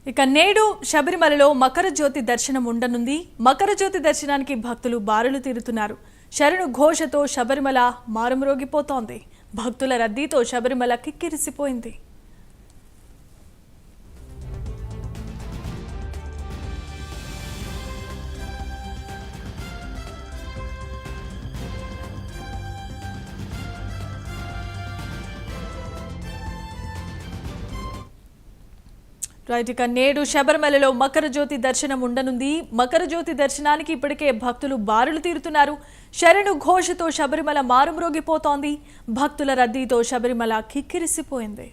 ఇక నేడు శబరిమలలో మకర జ్యోతి దర్శనం ఉండనుంది. మకర జ్యోతి దర్శనానికి భక్తులు బారులు తీరుతున్నారు. శరణు ఘోషతో శబరిమల మారుమ్రోగిపోతోంది. భక్తుల రద్దీతో శబరిమల కిక్కిరిసిపోయింది. ఇక నేడు శబరిమలలో మకర జ్యోతి దర్శనం ఉండనుంది. మకర జ్యోతి దర్శనానికి ఇప్పటికే భక్తులు బారులు తీరుతున్నారు. శరణు ఘోషతో శబరిమల మారుమ్రోగిపోతోంది. భక్తుల రద్దీతో శబరిమల కిక్కిరిసిపోయింది.